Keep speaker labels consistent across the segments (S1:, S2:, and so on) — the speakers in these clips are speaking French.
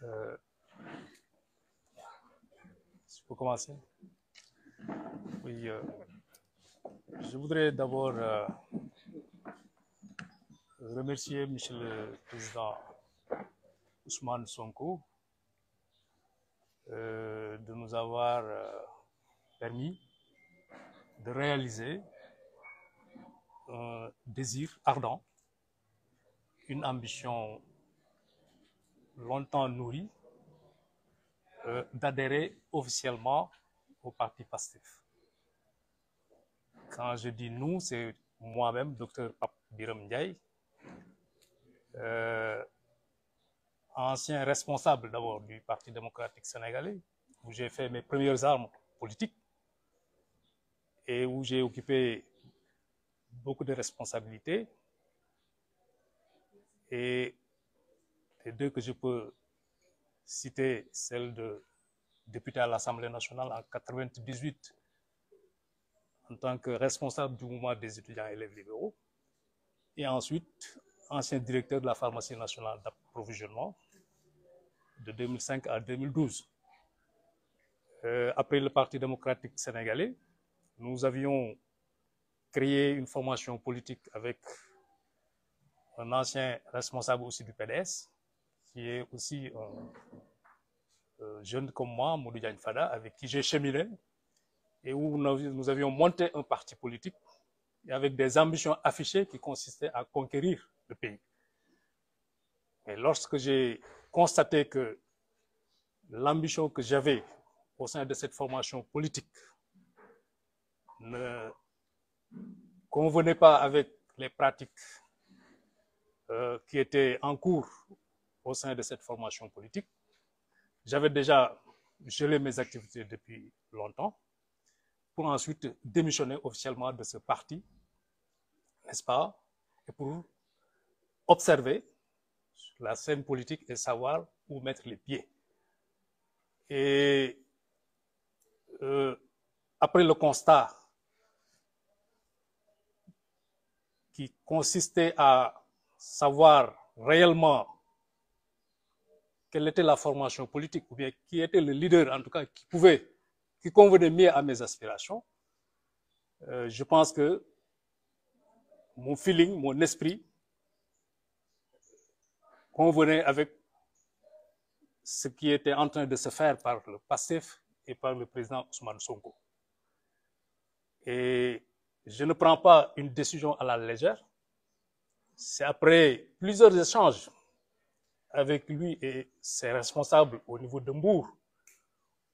S1: Euh, je peux commencer? Oui, je voudrais d'abord remercier Monsieur le Président Ousmane Sonko de nous avoir permis de réaliser un désir ardent, une ambition longtemps nourrie, d'adhérer officiellement au parti PASTEF. Quand je dis nous, c'est moi-même, Dr Pape Birame Ndiaye, ancien responsable d'abord du Parti démocratique sénégalais, où j'ai fait mes premières armes politiques et où j'ai occupé beaucoup de responsabilités. Et les deux que je peux citer, celle de député à l'Assemblée nationale en 1998 en tant que responsable du mouvement des étudiants et élèves libéraux, et ensuite ancien directeur de la pharmacie nationale d'approvisionnement de 2005 à 2012. Après le Parti démocratique sénégalais, nous avions créé une formation politique avec un ancien responsable aussi du PDS, qui est aussi un jeune comme moi, Modou Diagne Fada, avec qui j'ai cheminé, et où nous avions monté un parti politique et avec des ambitions affichées qui consistaient à conquérir le pays. Et lorsque j'ai constaté que l'ambition que j'avais au sein de cette formation politique ne convenait pas avec les pratiques qui étaient en cours au sein de cette formation politique, j'avais déjà gelé mes activités depuis longtemps pour ensuite démissionner officiellement de ce parti, n'est-ce pas, et pour observer la scène politique et savoir où mettre les pieds. Et après le constat qui consistait à savoir réellement quelle était la formation politique, ou bien qui était le leader, en tout cas, qui convenait mieux à mes aspirations, je pense que mon feeling, mon esprit convenait avec ce qui était en train de se faire par le PASTEF et par le président Ousmane Sonko. Et je ne prends pas une décision à la légère. C'est après plusieurs échanges avec lui et ses responsables au niveau de Mbour,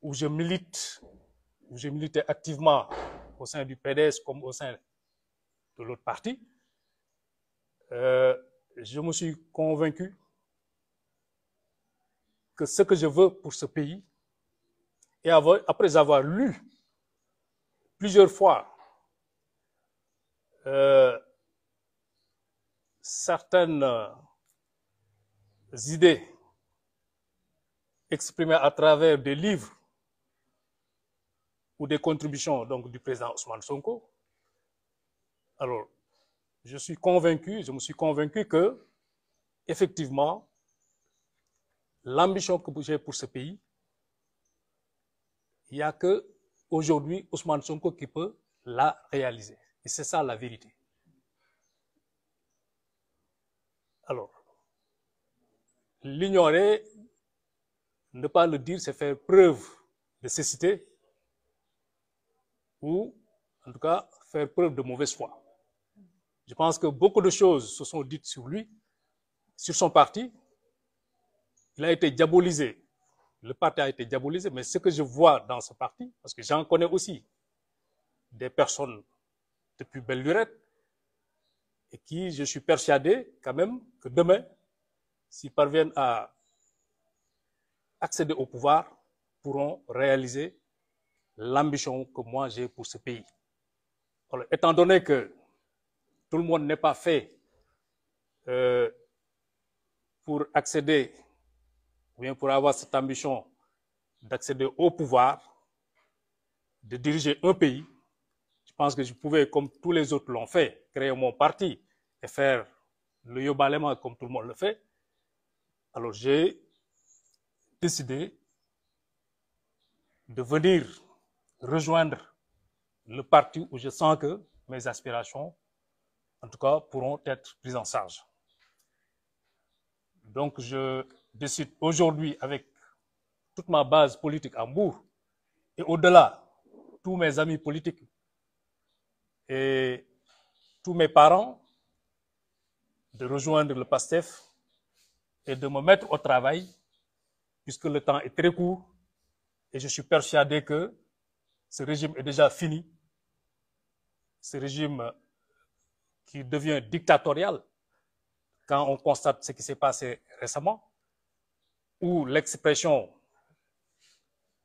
S1: où je militais activement au sein du PDS comme au sein de l'autre parti, je me suis convaincu que ce que je veux pour ce pays, et après avoir lu plusieurs fois certaines idées exprimées à travers des livres ou des contributions donc, du président Ousmane Sonko, alors je me suis convaincu que, effectivement, l'ambition que j'ai pour ce pays, il n'y a qu'aujourd'hui Ousmane Sonko qui peut la réaliser. Et c'est ça la vérité. Alors, l'ignorer, ne pas le dire, c'est faire preuve de cécité ou, en tout cas, faire preuve de mauvaise foi. Je pense que beaucoup de choses se sont dites sur lui, sur son parti. Il a été diabolisé. Le parti a été diabolisé, mais ce que je vois dans ce parti, parce que j'en connais aussi des personnes depuis belle lurette, et qui, je suis persuadé quand même que demain, s'ils parviennent à accéder au pouvoir, pourront réaliser l'ambition que moi j'ai pour ce pays. Alors, étant donné que tout le monde n'est pas fait pour accéder, ou bien pour avoir cette ambition d'accéder au pouvoir, de diriger un pays, je pense que je pouvais, comme tous les autres l'ont fait, créer mon parti et faire le yobalema comme tout le monde le fait. Alors j'ai décidé de venir rejoindre le parti où je sens que mes aspirations, en tout cas, pourront être prises en charge. Donc, je décide aujourd'hui, avec toute ma base politique à Mbour, et au-delà, tous mes amis politiques et tous mes parents, de rejoindre le PASTEF et de me mettre au travail, puisque le temps est très court, et je suis persuadé que ce régime est déjà fini, ce régime qui devient dictatorial, quand on constate ce qui s'est passé récemment, où l'expression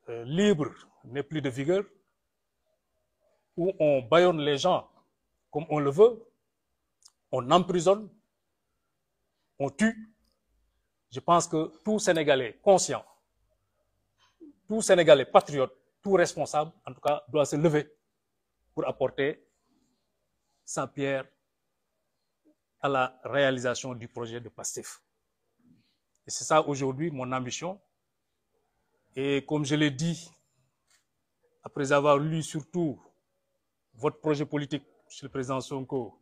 S1: libre n'est plus de vigueur, où on bâillonne les gens comme on le veut, on emprisonne, on tue. Je pense que tout Sénégalais conscient, tout Sénégalais patriote, tout responsable, en tout cas, doit se lever pour apporter sa pierre à la réalisation du projet de PASTEF. Et c'est ça aujourd'hui mon ambition. Et comme je l'ai dit, après avoir lu surtout votre projet politique, Monsieur le Président Sonko,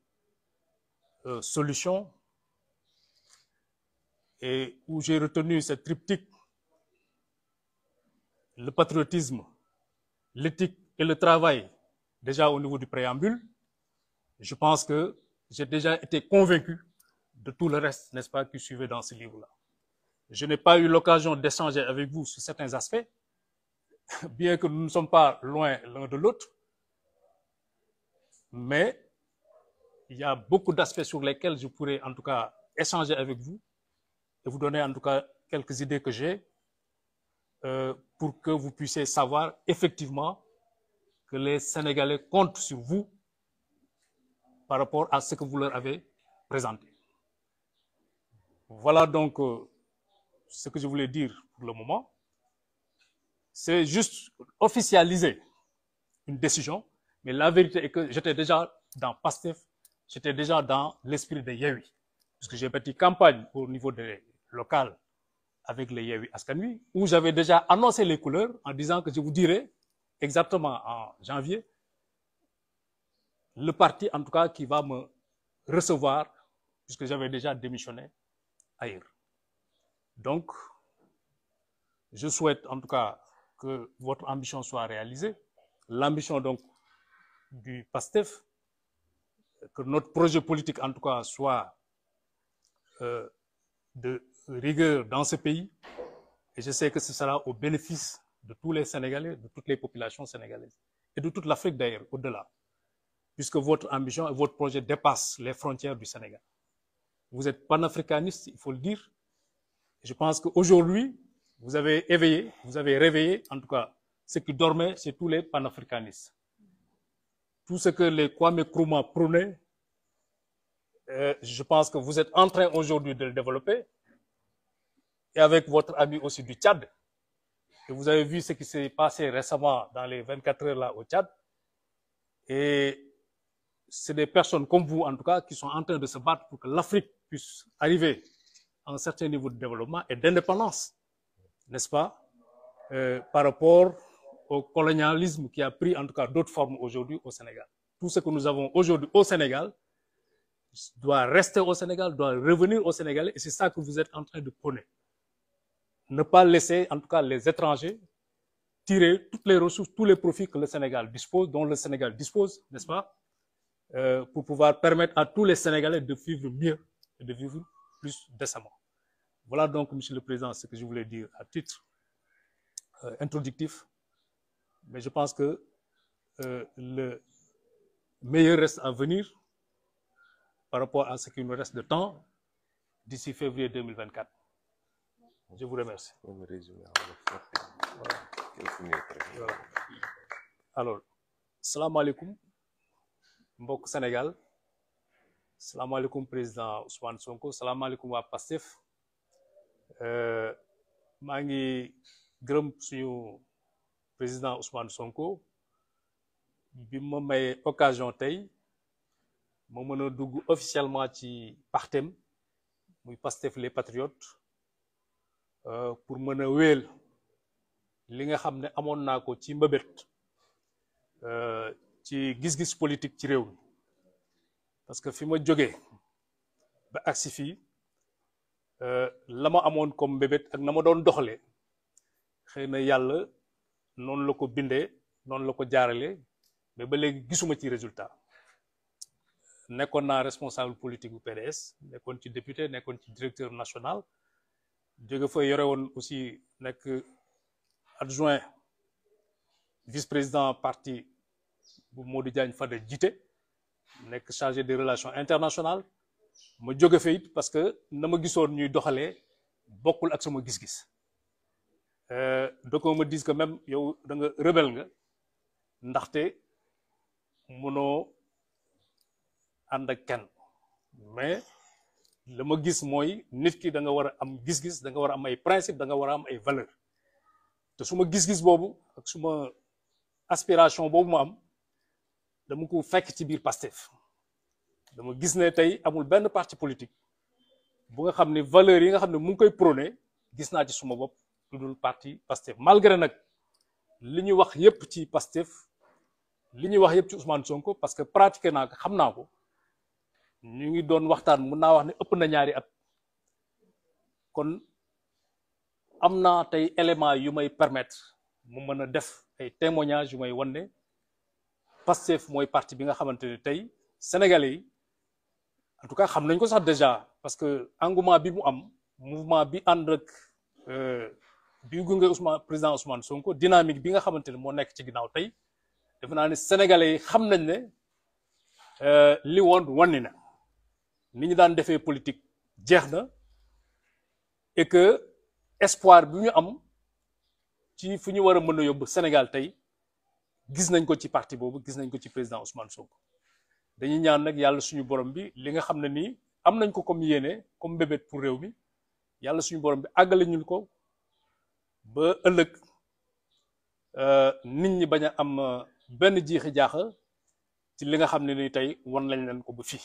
S1: Solution, et où j'ai retenu cette triptyque, le patriotisme, l'éthique et le travail, déjà au niveau du préambule, je pense que j'ai déjà été convaincu de tout le reste, n'est-ce pas, qui suivait dans ce livre-là. Je n'ai pas eu l'occasion d'échanger avec vous sur certains aspects, bien que nous ne sommes pas loin l'un de l'autre, mais il y a beaucoup d'aspects sur lesquels je pourrais en tout cas échanger avec vous et vous donner en tout cas quelques idées que j'ai pour que vous puissiez savoir effectivement que les Sénégalais comptent sur vous par rapport à ce que vous leur avez présenté. Voilà donc ce que je voulais dire pour le moment. C'est juste officialiser une décision, mais la vérité est que j'étais déjà dans PASTEF, j'étais déjà dans l'esprit de Yewwi, puisque j'ai bâti campagne au niveau des locales avec les Yewwi Askan Wi, où j'avais déjà annoncé les couleurs en disant que je vous dirai exactement en janvier le parti en tout cas qui va me recevoir, puisque j'avais déjà démissionné ailleurs. Donc, je souhaite en tout cas que votre ambition soit réalisée, l'ambition donc du PASTEF, que notre projet politique en tout cas soit de rigueur dans ce pays, et je sais que ce sera au bénéfice de tous les Sénégalais, de toutes les populations sénégalaises, et de toute l'Afrique d'ailleurs, au-delà, puisque votre ambition et votre projet dépassent les frontières du Sénégal. Vous êtes panafricaniste, il faut le dire. Je pense qu'aujourd'hui, vous avez éveillé, vous avez réveillé, en tout cas, ce qui dormait chez tous les panafricanistes. Tout ce que les Kwame Nkrumah prônaient, je pense que vous êtes en train aujourd'hui de le développer, et avec votre ami aussi du Tchad. Et vous avez vu ce qui s'est passé récemment dans les 24 heures là au Tchad. Et c'est des personnes comme vous, en tout cas, qui sont en train de se battre pour que l'Afrique puisse arriver à un certain niveau de développement et d'indépendance, n'est-ce pas, par rapport au colonialisme qui a pris en tout cas d'autres formes aujourd'hui au Sénégal. Tout ce que nous avons aujourd'hui au Sénégal doit rester au Sénégal, doit revenir au Sénégal, et c'est ça que vous êtes en train de prôner. Ne pas laisser en tout cas les étrangers tirer toutes les ressources, tous les profits que le Sénégal dispose, dont le Sénégal dispose, n'est-ce pas, pour pouvoir permettre à tous les Sénégalais de vivre mieux et de vivre plus décemment. Voilà donc, Monsieur le Président, ce que je voulais dire à titre introductif. Mais je pense que le meilleur reste à venir par rapport à ce qu'il nous reste de temps d'ici février 2024. Je vous remercie. Voilà. Alors, salam alaikum, mbok Sénégal, salam alaikum président Ousmane Sonko, salam alaikum wa PASTEF. maa ngi gërëm suñu président Ousmane Sonko bi ma may occasion tey ma mën a dugg officiellement ci partem muy PASTEF les Patriotes pour mën a wéel li nga xam ne amoon naa ko ci mbëbët ci gis-gis politique ci réew mi parce que fi ma jógee ba agsi fii la ma amoon comme mbébét ak na ma doon doxalee xëy na yàlla noonu la ko bindee noonu la ko jaarale mais ba léegi gisuma ci résultat nekkoon naa responsable politique bu PDS nekkoon ci député nekkoon ci directeur national jóge fa yore woon aussi nekk adjoint vice-président parti bu Modou Diagne Fada jiite nekk chargé des relations internationales ma jóge fa it parce que na ma gisoon ñuy doxalee bokkul ak sama gis-gis donc on me dise que même yow da nga rebelle nga ndaxte mënoo ànd ak kenn mais la ma gis mooy nit ki da nga war a am gis-gis da nga war a am ay principe da nga war a am ay valeur te suma gis-gis boobu ak suma aspiration boobu ma am dama ko fekk ci biir Pastef dama gis ne tey amul benn parti politique bu nga xam ne valeur yi nga xam ne mu ngi koy prôné gis naa ci suma bopp lu dul parti Pastef malgré nag li ñu wax yépp ci Pastef li ñuy wax yépp ci Ousmane Sonko parce que pratiqué naa ko xam naa ko ñu ngi doon waxtaan mun naa wax ne ëpp na ñaari at kon am naa tey élément yu may permettre mu mën a def ay témoignages yu may wan ne Pastef mooy parti bi nga xamante ne tey Sénégalais yi en tout cas xam nañ ko sax déjà parce que engouement bi mu am mouvement bi ànd ak bi gunge président Ousmane Sonko dynamique bi nga xamante ne moo nekk ci ginnaaw tey defe naa ne Sénégalais yi xam nañ ne li woon wanni na ni ñu daan defee politique jeex na et que espoir bi ñu am ci fu ñu war a mën a yóbbu Sénégal tey gis nañ ko ci parti boobu gis nañ ko ci président Ousmane Sonko dañuy ñaan nag yàlla suñu borom bi li nga xam ne nii am nañ ko comme yéene comme mbébét pour réew mi yàlla suñu borom bi àggale ñu ko ba ëllëg nit ñi bañ a am benn jiixi jaaxa ci li nga xam ne ni tey wan lañ leen ko ba fii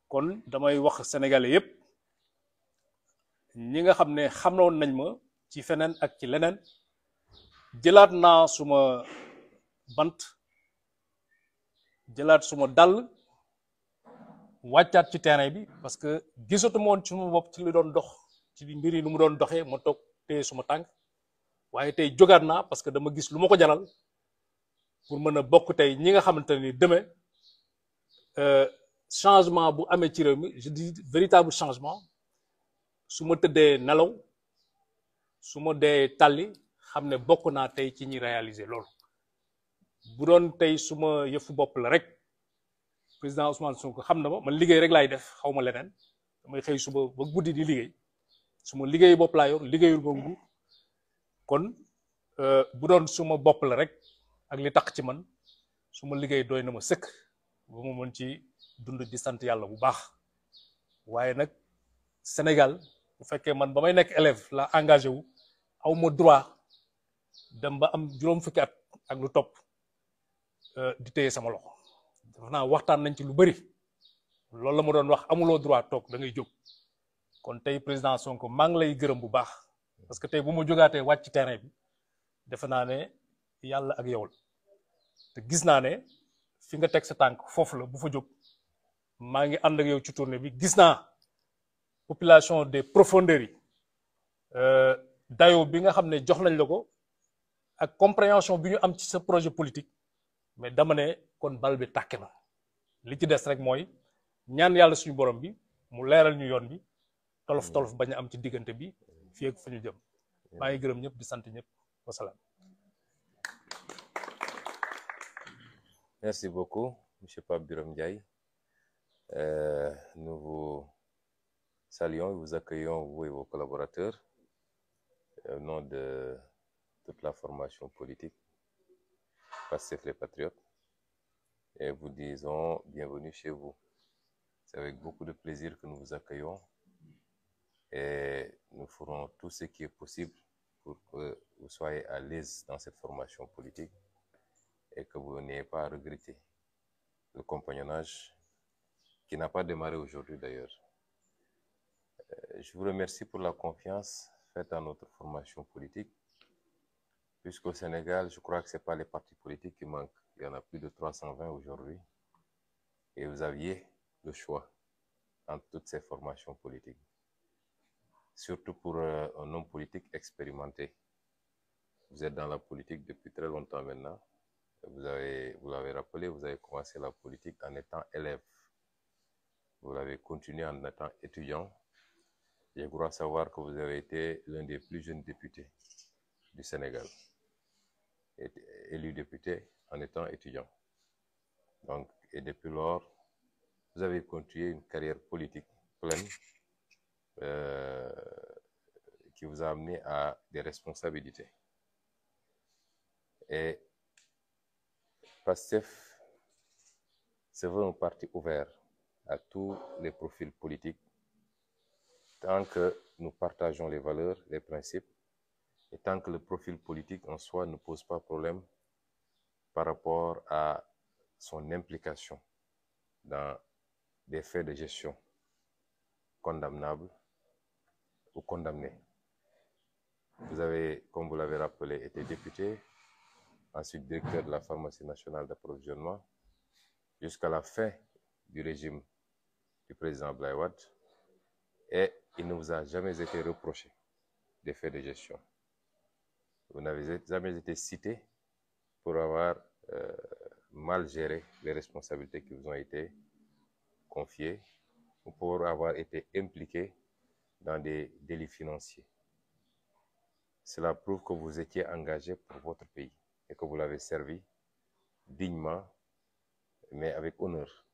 S1: kon damay wax sénégalais yépp ñi nga xam ne xamoon nañ ma ci feneen ak ci leneen jëlaat naa suma bant jëlaat suma dàll wàccaat ci terrain bi parce que gisatu moon ci suma bopp ci li doon dox ci mbir yi lu mu doon doxee ma toog téye suma tànk waaye tey jógaat naa parce que dama gis lu ma ko jaral pour mën a bokk tey ñi nga xamante ni demain changement bu amee ci réew mi je dis véritable changement su ma tëddee nelaw su ma dee tàlli xam ne bokk naa tey ci ñi réaliser loolu bu doon tey su ma yëfu bopp la rek président Ousmane Sonko xam na ma man liggéey rek laay def xaw ma leneen damay xëy suba ba guddi di liggéey su ma liggéey bopp laa yor liggéeyul ma nguur kon bu doon suma bopp la rek ak li tax ci man su ma liggéey doy na ma sëkk ba ma mën ci dund di sant yàlla bu baax waaye nag Sénégal bu fekkee man ba may nekk élève la engagé wu aw ma droit dem ba am juróom fukki at ak lu topp di téye sama loxo dafa naa waxtaan nañ ci lu bari loolu la ma doon wax amuloo droit toog da ngay jóg kon tey président Sonko maa ngi lay gërëm bu baax parce que tey bu ma jógaatee wàcc ci terrain bi defe naa ne yàlla ak yow la te gis naa ne fi nga teg sa tànk foofu la bu fa jóg maa ngi ànd ak yow ci tournée bi gis naa population des profondeurs yi dayo bi nga xam ne jox nañ la ko ak compréhension bi ñu am ci sa projet politique mais dama ne kon bal bi tàkk na li ci des rek mooy ñaan yàlla suñu borom bi mu leeral ñu yoon bi tolof tolof bañ a am ci diggante bi fii ak fa ñu jëm maa ngi gërëm ñëpp di sant ñëpp wasalaam.
S2: Merci beaucoup, M. Pape Birame Ndiaye. Nous vous saluons et vous accueillons, vous et vos collaborateurs, au nom de toute la formation politique Pastef les Patriotes, et vous disons bienvenue chez vous. C'est avec beaucoup de plaisir que nous vous accueillons et nous ferons tout ce qui est possible pour que vous soyez à l'aise dans cette formation politique et que vous n'ayez pas à regretter le compagnonnage qui n'a pas démarré aujourd'hui d'ailleurs. Je vous remercie pour la confiance fait à notre formation politique, puisqu'au Sénégal, je crois que ce n'est pas les partis politiques qui manquent. Il y en a plus de 320 aujourd'hui. Et vous aviez le choix entre toutes ces formations politiques. Surtout pour un homme politique expérimenté. Vous êtes dans la politique depuis très longtemps maintenant. Vous l'avez rappelé, vous avez commencé la politique en étant élève. Vous l'avez continué en étant étudiant. Je crois savoir que vous avez été l'un des plus jeunes députés du Sénégal. Élu député en étant étudiant. Donc, et depuis lors, vous avez continué une carrière politique pleine qui vous a amené à des responsabilités. Et PASTEF se veut un parti ouvert à tous les profils politiques tant que nous partageons les valeurs, les principes, et tant que le profil politique en soi ne pose pas problème par rapport à son implication dans des faits de gestion condamnables ou condamnés. Vous avez, comme vous l'avez rappelé, été député, ensuite directeur de la pharmacie nationale d'approvisionnement, jusqu'à la fin du régime du président Abdoulaye Wade, et il ne vous a jamais été reproché des faits de gestion. Vous n'avez jamais été cité pour avoir mal géré les responsabilités qui vous ont été confiées ou pour avoir été impliqué dans des délits financiers. Cela prouve que vous étiez engagé pour votre pays et que vous l'avez servi dignement, mais avec honneur.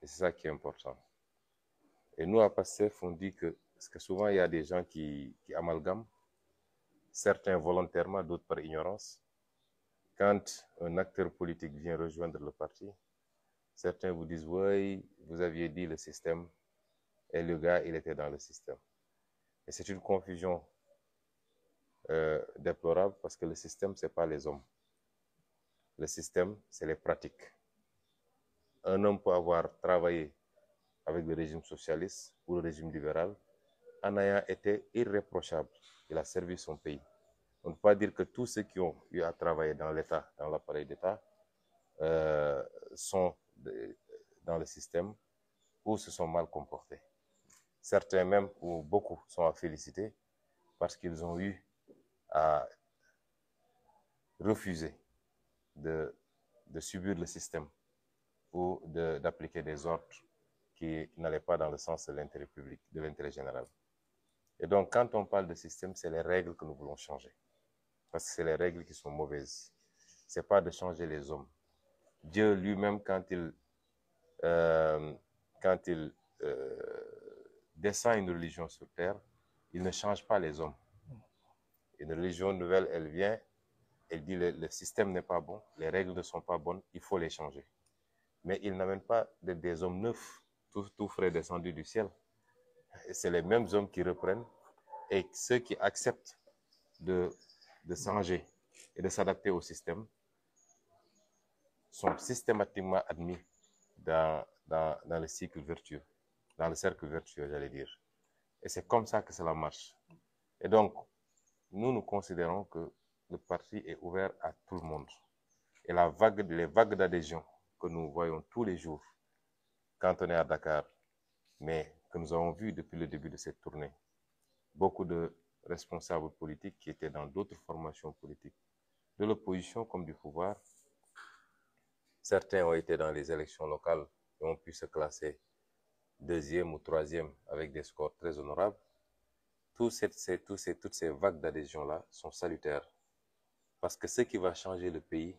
S2: Et c'est ça qui est important. Et nous, à PASTEF, on dit que, parce que souvent, il y a des gens qui amalgament, certains volontairement, d'autres par ignorance. Quand un acteur politique vient rejoindre le parti, certains vous disent, oui, vous aviez dit le système, et le gars, il était dans le système. Et c'est une confusion déplorable parce que le système, ce n'est pas les hommes. Le système, c'est les pratiques. Un homme peut avoir travaillé avec le régime socialiste ou le régime libéral en ayant été irréprochable. Il a servi son pays. On ne peut pas dire que tous ceux qui ont eu à travailler dans l'État, dans l'appareil d'État, sont dans le système ou se sont mal comportés. Certains même, ou beaucoup, sont à féliciter parce qu'ils ont eu à refuser de subir le système ou d'appliquer des ordres qui n'allaient pas dans le sens de l'intérêt public, de l'intérêt général. Et donc, quand on parle de système, c'est les règles que nous voulons changer. Parce que c'est les règles qui sont mauvaises. Ce n'est pas de changer les hommes. Dieu lui-même, quand il descend une religion sur terre, il ne change pas les hommes. Une religion nouvelle, elle vient, elle dit le système n'est pas bon, les règles ne sont pas bonnes, il faut les changer. Mais il n'amène pas des hommes neufs, tout frais descendus du ciel. C'est les mêmes hommes qui reprennent et ceux qui acceptent de changer et de s'adapter au système sont systématiquement admis dans le cycle vertueux, dans le cercle vertueux, j'allais dire. Et c'est comme ça que cela marche. Et donc, nous considérons que le parti est ouvert à tout le monde. Et les vagues d'adhésion que nous voyons tous les jours quand on est à Dakar, mais que nous avons vu depuis le début de cette tournée, beaucoup de responsables politiques qui étaient dans d'autres formations politiques, de l'opposition comme du pouvoir. Certains ont été dans les élections locales et ont pu se classer deuxième ou troisième avec des scores très honorables. Toutes ces vagues d'adhésion-là sont salutaires. Parce que ce qui va changer le pays,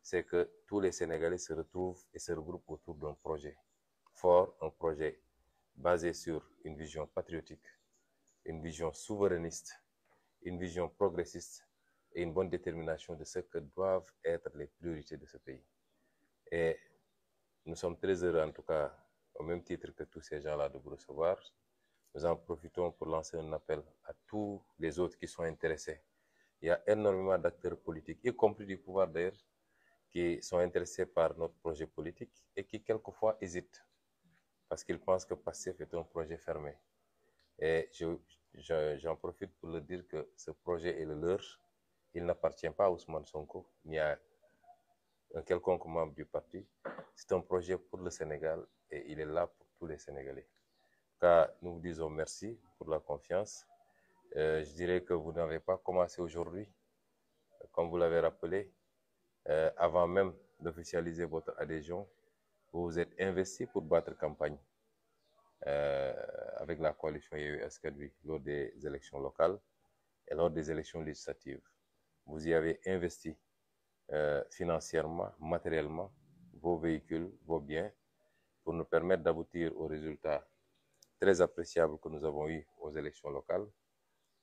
S2: c'est que tous les Sénégalais se retrouvent et se regroupent autour d'un projet fort, un projet basé sur une vision patriotique, une vision souverainiste, une vision progressiste et une bonne détermination de ce que doivent être les priorités de ce pays. Et nous sommes très heureux, en tout cas, au même titre que tous ces gens-là, de vous recevoir. Nous en profitons pour lancer un appel à tous les autres qui sont intéressés. Il y a énormément d'acteurs politiques, y compris du pouvoir d'ailleurs, qui sont intéressés par notre projet politique et qui quelquefois hésitent parce qu'ils pensent que PASTEF est un projet fermé. Et j'en profite pour le dire que ce projet est le leur. Il n'appartient pas à Ousmane Sonko ni à un quelconque membre du parti. C'est un projet pour le Sénégal et il est là pour tous les Sénégalais. Car nous vous disons merci pour la confiance. Je dirais que vous n'avez pas commencé aujourd'hui, comme vous l'avez rappelé, avant même d'officialiser votre adhésion, vous vous êtes investi pour battre campagne avec la coalition Yewwi Askan Wi lors des élections locales et lors des élections législatives. Vous y avez investi financièrement, matériellement, vos véhicules, vos biens, pour nous permettre d'aboutir aux résultats très appréciables que nous avons eus aux élections locales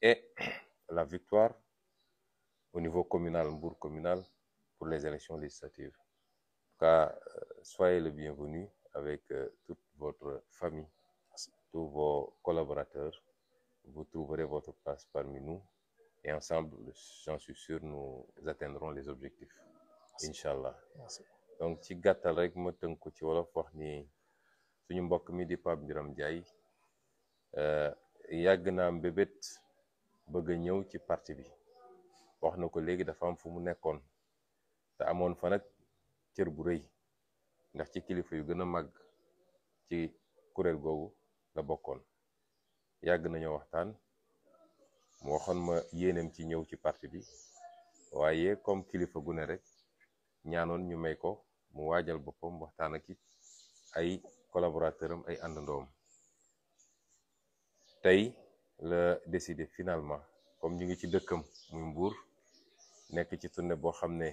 S2: et la victoire au niveau communal, Mbour communal, pour les élections législatives. En tout cas, soyez le bienvenu avec toute votre famille, tous vos collaborateurs. Vous trouverez votre place parmi nous et ensemble, j'en suis sûr, nous atteindrons les objectifs. Inch'Allah. Donc ci gàttal rek ma tënk ko ci wolof wax ni suñu mbokk mi di Pape Birame Ndiaye yàgg naa mbébét bëgg a ñëw ci parti bi. wax na ko léegi dafa am fu mu nekkoon te amoon fa nag cër bu rëy ndax ci kilifa yu gën a màgg ci kuréel googu la bokkoon. yàgg nañoo waxtaan mu waxoon ma yéeneem ci ñëw ci parti bi waaye comme kilifa gu ne rek ñaanoon ñu may ko mu waajal boppam waxtaan ak ay collaborateur am ay àndandoom. tey la décidé finalement comme ñu ngi ci dëkkam muy Mbour nekk ci tournée boo xam ne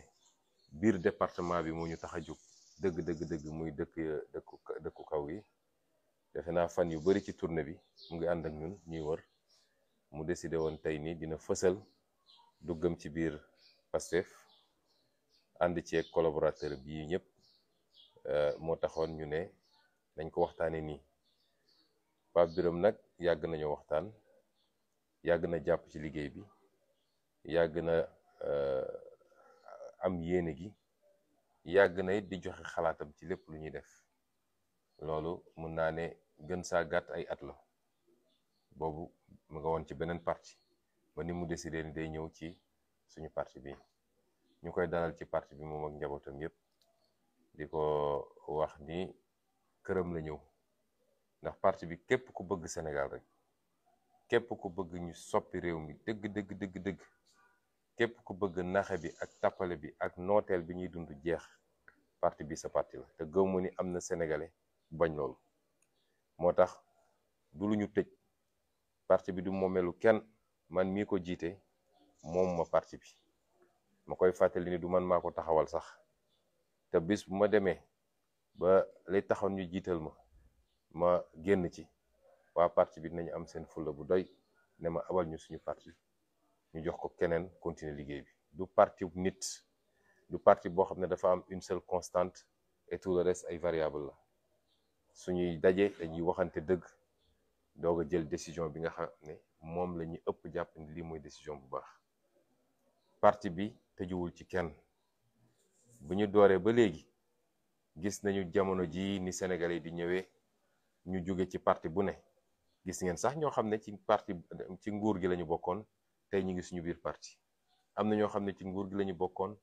S2: biir département bi moo ñu tax a jóg dëgg muy dëkku kaw yi. defe naa fan yu bari ci tournée bi mu ngi ànd ak ñun ñuy wër mu décidé woon tey nii dina fësal duggam ci biir Pastef ànd ceeg collaborateur bi ñëpp moo taxoon ñu ne nañ ko waxtaane nii. Pape Birame nag yàgg nañu waxtaan, yàgg na jàpp ci liggéey bi, yàgg na am yéene gi, yàgg na it di joxe xalaatam ci lépp lu ñuy def. loolu mun naa ne gën saa gàtt ay at la. boobu mu nga woon ci beneen parti ba ni mu décidé ni day ñëw ci suñu parti bi. ñu koy dalal ci parti bi moom ak njabootam yépp di ko wax ni këram la ñëw. ndax parti bi képp ku bëgg Sénégal rek, képp ku bëgg ñu soppi réew mi dëgg, képp ku bëgg naxe bi ak tappale bi ak nooteel bi ñuy dund jeex, parti bi sa parti la. te gëw ma ni am na sénégalais bañ loolu. moo tax du lu ñu tëj, parti bi du moomeelu kenn. man mii ko jiite moom ma parti bi. ma koy fàttali ni du man maa ko taxawal sax. te bis bu ma demee ba lay taxoon ñu jiital ma génn ci, waa parti bi dinañu am seen fulla bu doy ne ma abal ñu suñu parti ñu jox ko keneen continuer liggéey bi. du parti nit, du parti boo xam ne dafa am une seule constante et tout le reste ay variable la. suñuy daje dañuy waxante dëgg doog a jël décision bi nga xam ne moom la ñuy ëpp jàpp ni lii mooy décision bu baax. parti bi tëjuwul ci kenn. bu ñu dooree ba léegi gis nañu jamono ji ni Sénégalais di ñëwee, ñu jóge ci parti bu ne. gis ngeen sax ñoo xam ne ci nguur gi lañu bokkoon, tey ñu ngi suñu biir parti. am na ñoo xam ne ci nguur gi lañu bokkoon,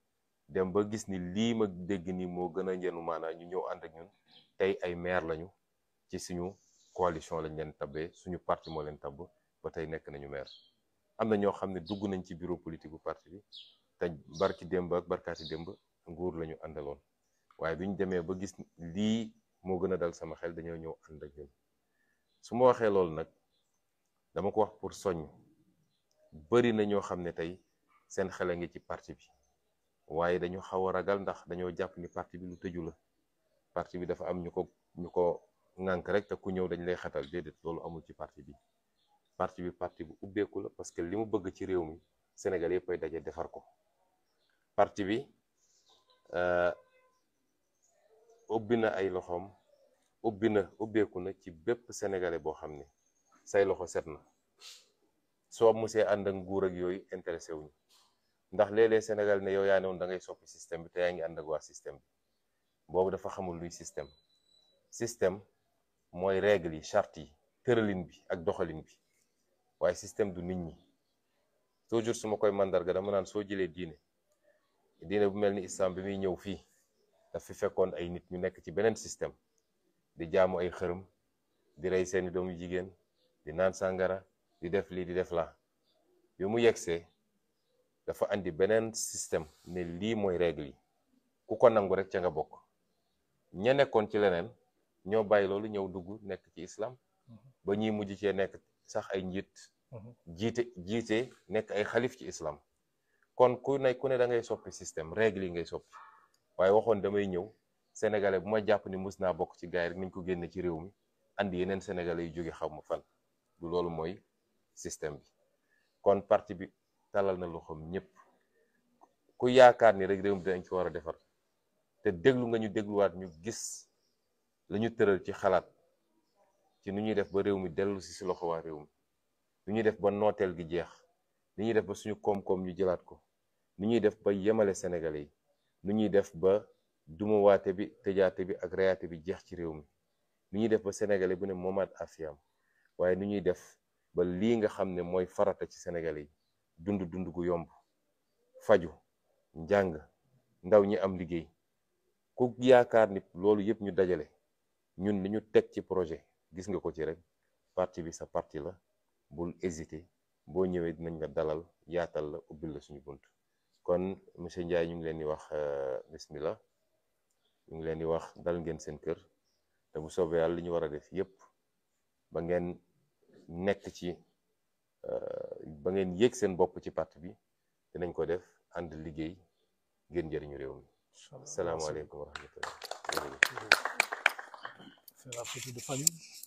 S2: dem ba gis ni lii ma dégg ni moo gën a njënu maanaa ñu ñëw ànd ak ñun. tey ay maire lañu ci suñu coalition lañ leen tabbee, suñu parti moo leen tabb ba tey nekk nañu maire. am na ñoo xam ne dugg nañ ci bureau politique bu parti bi te barki démb ak barkaati démb nguur lañu àndaloon. waaye bi ñu demee ba gis lii moo gën a dal sama xel, dañoo ñëw ànd ak ñun. su ma waxee loolu nag dama ko wax pour soññ. bari na ñoo xam ne tey seen xel a ngi ci parti bi, waaye dañu xaw a ragal ndax dañoo jàpp ni parti bi lu tëju la. parti bi dafa am ñu ko ŋànk rek te ku ñëw dañ lay xatal. déedéet, loolu amul ci parti bi. parti bu ubbeeku la, parce que li mu bëgg ci réew mi Sénégal yëpp ay daje defar ko. parti bi ubbi na ay loxoom, ubbeeku na ci bépp sénégalais boo xam ne say loxo set na. soo musee ànd ak nguur ak yooyu intéressé wuñu. ndax léeg-léeg Sénégal ne yow yaa ne woon da ngay soppi système bi te yaa ngi ànd ak waa système bi. boobu dafa xamul luy système mooy règle yi, charte yi, tëralin bi ak doxalin bi. waaye système du nit ñi. toujours su ma koy mandarga dama naan soo jëlee diine bu mel ni islam bi muy ñëw fii daf fi fekkoon ay nit ñu nekk ci beneen système di jaamu ay xërëm, di rey seeni doomu jigéen, di naan sàngara, di def lii di def laa. bi mu yegsee dafa andi beneen système ne lii mooy règle yi, ku ko nangu rek ca nga bokk. ña nekkoon ci leneen ñoo bàyyi loolu ñëw dugg nekk ci islam ba ñuy mujj cee nekk sax ay njiit jiite nekk ay xalif ci islam. kon ku ne da ngay soppi système, règle yi ngay soppi. waaye waxoon damay ñëw sénégalais bu ma jàpp ni mus naa bokk ci gaay rek nañ ko génne ci réew mi andi yeneen sénégalais yu jóge xaw ma fan. du loolu mooy système bi. kon parti bi talal na loxoom ñëpp ku yaakaar ni rek réew mi dinañ ko war a defar te déglu nga ñu dégluwaat ñu gis la ñu tëral ci xalaat ci nu ñuy def ba réew mi dellu si loxo waa réew mi, nu ñuy def ba nooteel gi jeex, nu ñuy def ba suñu koom-koom ñu jëlaat ko, nu ñuy def ba yemale sénégalais yi, nu ñuy def ba dumawaate bi tëjaate bi ak reyaate bi jeex ci réew mi, nu ñuy def ba sénégalais bu ne moomaat afiyam, waaye nu ñuy def ba lii nga xam ne mooy farata ci sénégalais yi dund gu yomb, faju, njàng, ndaw ñi am liggéey. ku yaakaar ni loolu yëpp ñu dajale ñun li ñu teg ci projet gis nga ko ci rek, parti bi sa parti la, bul hésiter, boo ñëwee dinañ la dalal, yaatal la, ubbil la suñu bunt. kon monsieur Ndiaye ñu ngi leen di wax bismillah, ñu ngi leen di wax dal ngeen seen kër, te bu soobee yàlla li ñu war a def yëpp ba ngeen nekk ci ba ngeen yéeg seen bopp ci parti bi dinañ ko def, ànd liggéey ngeen jëriñu réew mi. Salaamaaleykum wa rahmatullah.
S1: C'est la photo de famille.